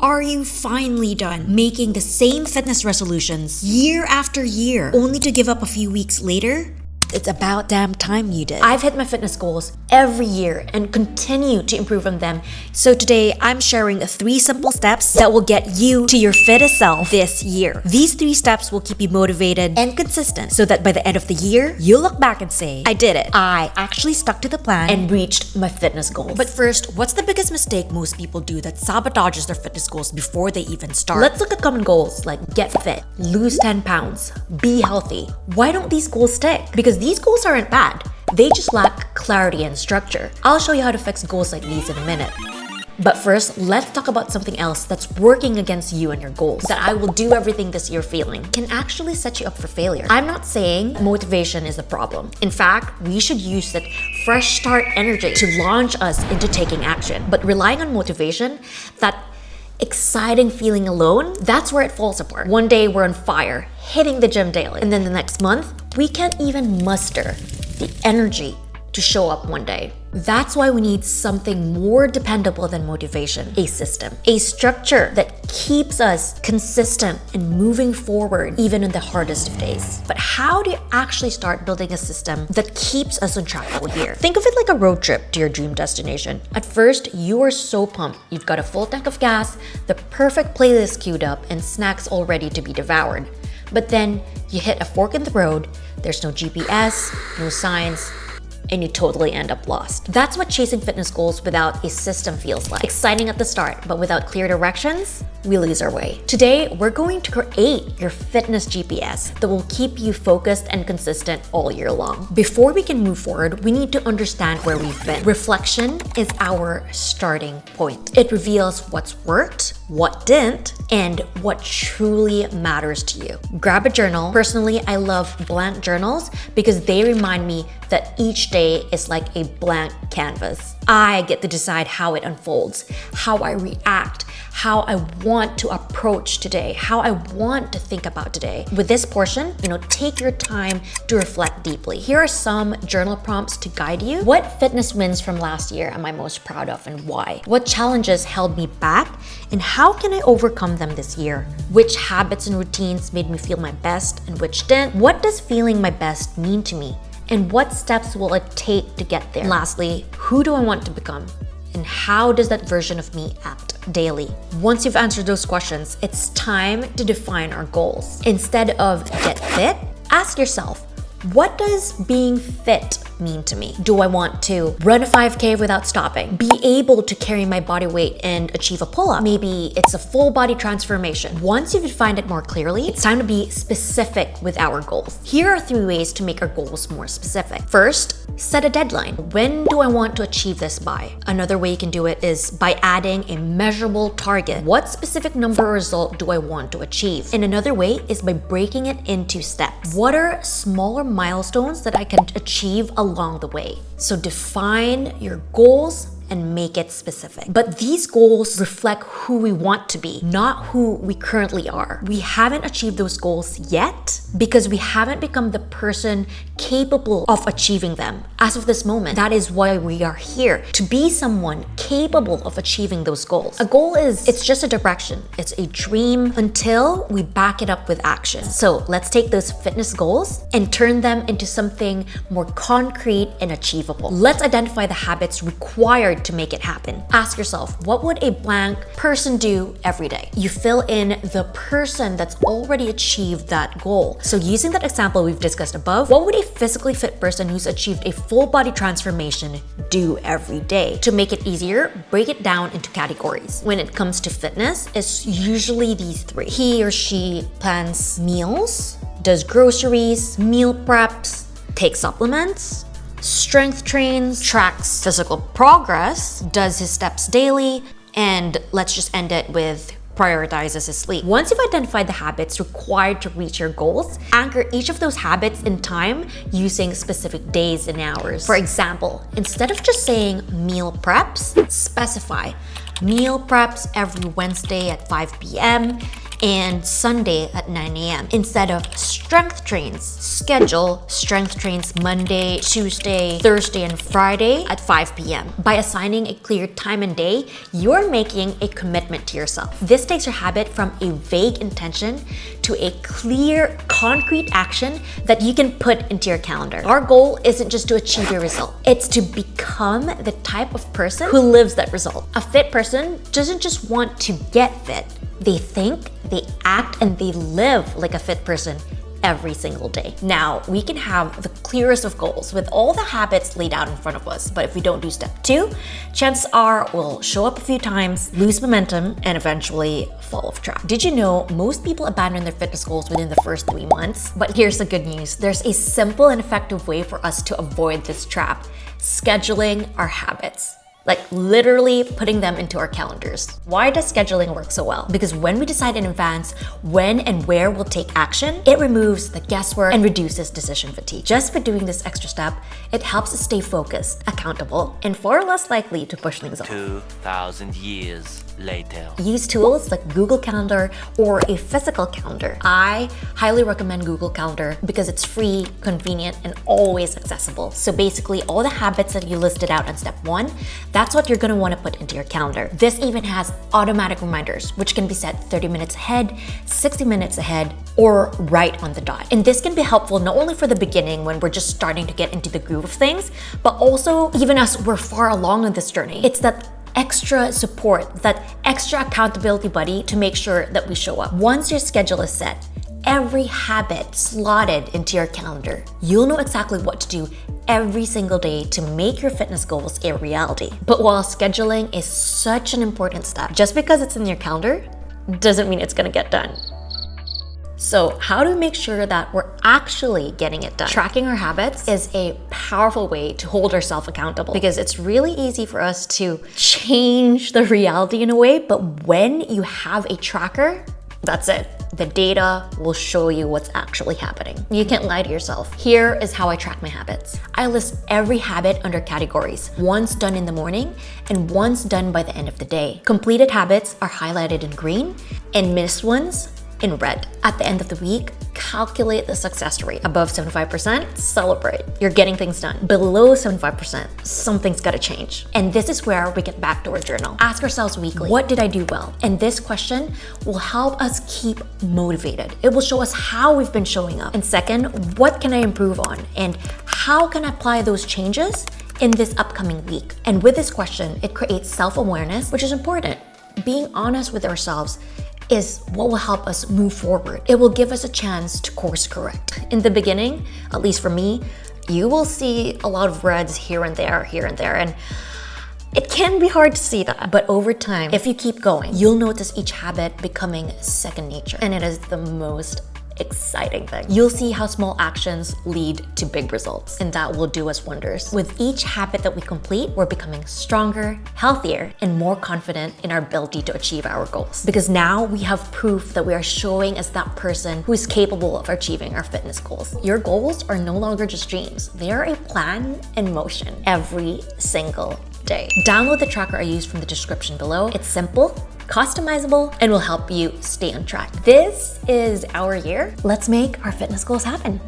Are you finally done making the same fitness resolutions year after year, only to give up a few weeks later? It's about damn time you did. I've hit my fitness goals every year and continue to improve on them. So today, I'm sharing 3 simple steps that will get you to your fittest self this year. These 3 steps will keep you motivated and consistent so that by the end of the year, you'll look back and say, I did it. I actually stuck to the plan and reached my fitness goals. But first, what's the biggest mistake most people do that sabotages their fitness goals before they even start? Let's look at common goals like get fit, lose 10 pounds, be healthy. Why don't these goals stick? Because these goals aren't bad. They just lack clarity and structure. I'll show you how to fix goals like these in a minute. But first, let's talk about something else that's working against you and your goals that I will do everything this year feeling can actually set you up for failure. I'm not saying motivation is the problem. In fact, we should use that fresh start energy to launch us into taking action. But relying on motivation, that exciting feeling alone, that's where it falls apart. One day we're on fire, hitting the gym daily, and then the next month, we can't even muster the energy to show up one day. That's why we need something more dependable than motivation, a system, a structure that keeps us consistent and moving forward even in the hardest of days. But how do you actually start building a system that keeps us on track all year? Think of it like a road trip to your dream destination. At first, you are so pumped. You've got a full tank of gas, the perfect playlist queued up, and snacks all ready to be devoured. But then you hit a fork in the road, there's no GPS, no signs, and you totally end up lost. That's what chasing fitness goals without a system feels like. Exciting at the start, but without clear directions, we lose our way. Today, we're going to create your fitness GPS that will keep you focused and consistent all year long. Before we can move forward, we need to understand where we've been. Reflection is our starting point. It reveals what's worked, what didn't, and what truly matters to you. Grab a journal. Personally, I love blank journals because they remind me that each day is like a blank canvas. I get to decide how it unfolds, how I react, how I want to approach today, how I want to think about today. With this portion, take your time to reflect deeply. Here are some journal prompts to guide you. What fitness wins from last year am I most proud of and why? What challenges held me back and how can I overcome them this year? Which habits and routines made me feel my best and which didn't? What does feeling my best mean to me? And what steps will it take to get there? Lastly, who do I want to become? And how does that version of me act daily? Once you've answered those questions, it's time to define our goals. Instead of get fit, ask yourself, what does being fit mean to me? Do I want to run a 5K without stopping? Be able to carry my body weight and achieve a pull-up? Maybe it's a full body transformation. Once you've defined it more clearly, it's time to be specific with our goals. Here are 3 ways to make our goals more specific. First, set a deadline. When do I want to achieve this by? Another way you can do it is by adding a measurable target. What specific number or result do I want to achieve? And another way is by breaking it into steps. What are smaller milestones that I can achieve along the way? So define your goals and make it specific. But these goals reflect who we want to be, not who we currently are. We haven't achieved those goals yet because we haven't become the person capable of achieving them. As of this moment, that is why we are here, to be someone capable of achieving those goals. A goal it's just a direction. It's a dream until we back it up with action. So let's take those fitness goals and turn them into something more concrete and achievable. Let's identify the habits required to make it happen. Ask yourself, what would a blank person do every day? You fill in the person that's already achieved that goal. So using that example we've discussed above, what would a physically fit person who's achieved a full body transformation do every day? To make it easier, break it down into categories. When it comes to fitness, it's usually these 3. He or she plans meals, does groceries, meal preps, takes supplements, strength trains, tracks physical progress, does his steps daily, and let's just end it with prioritizes his sleep. Once you've identified the habits required to reach your goals, anchor each of those habits in time using specific days and hours. For example, instead of just saying meal preps, specify meal preps every Wednesday at 5 p.m. and Sunday at 9 a.m. Instead of strength trains. Schedule strength trains Monday, Tuesday, Thursday, and Friday at 5 p.m. By assigning a clear time and day, you're making a commitment to yourself. This takes your habit from a vague intention to a clear, concrete action that you can put into your calendar. Our goal isn't just to achieve your result, it's to become the type of person who lives that result. A fit person doesn't just want to get fit. They think, they act, and they live like a fit person every single day. Now, we can have the clearest of goals with all the habits laid out in front of us, but if we don't do step 2, chances are we'll show up a few times, lose momentum, and eventually fall off track. Did you know most people abandon their fitness goals within the first 3 months? But here's the good news. There's a simple and effective way for us to avoid this trap: scheduling our habits. Like literally putting them into our calendars. Why does scheduling work so well? Because when we decide in advance when and where we'll take action, it removes the guesswork and reduces decision fatigue. Just by doing this extra step, it helps us stay focused, accountable, and far less likely to push things off. 2,000 years later. Use tools like Google Calendar or a physical calendar. I highly recommend Google Calendar because it's free, convenient, and always accessible. So basically all the habits that you listed out in step 1, that's what you're gonna wanna put into your calendar. This even has automatic reminders, which can be set 30 minutes ahead, 60 minutes ahead, or right on the dot. And this can be helpful not only for the beginning when we're just starting to get into the groove of things, but also even as we're far along on this journey. It's that extra support, that extra accountability buddy to make sure that we show up. Once your schedule is set, every habit slotted into your calendar, you'll know exactly what to do every single day to make your fitness goals a reality. But while scheduling is such an important step, just because it's in your calendar doesn't mean it's gonna get done. So how do we make sure that we're actually getting it done? Tracking our habits is a powerful way to hold ourselves accountable because it's really easy for us to change the reality in a way, but when you have a tracker, that's it. The data will show you what's actually happening. You can't lie to yourself. Here is how I track my habits. I list every habit under categories, once done in the morning and once done by the end of the day. Completed habits are highlighted in green and missed ones in red. At the end of the week, calculate the success rate. Above 75%, celebrate. You're getting things done. Below 75%, something's gotta change. And this is where we get back to our journal. Ask ourselves weekly, what did I do well? And this question will help us keep motivated. It will show us how we've been showing up. And second, what can I improve on? And how can I apply those changes in this upcoming week? And with this question, it creates self-awareness, which is important. Being honest with ourselves is what will help us move forward. It will give us a chance to course correct. In the beginning, at least for me, you will see a lot of reds here and there, and it can be hard to see that. But over time, if you keep going, you'll notice each habit becoming second nature. And it is the most exciting thing. You'll see how small actions lead to big results, and that will do us wonders. With each habit that we complete, we're becoming stronger, healthier, and more confident in our ability to achieve our goals. Because now we have proof that we are showing as that person who is capable of achieving our fitness goals. Your goals are no longer just dreams. They are a plan in motion every single day. Download the tracker I used from the description below. It's simple, customizable, and will help you stay on track. This is our year. Let's make our fitness goals happen.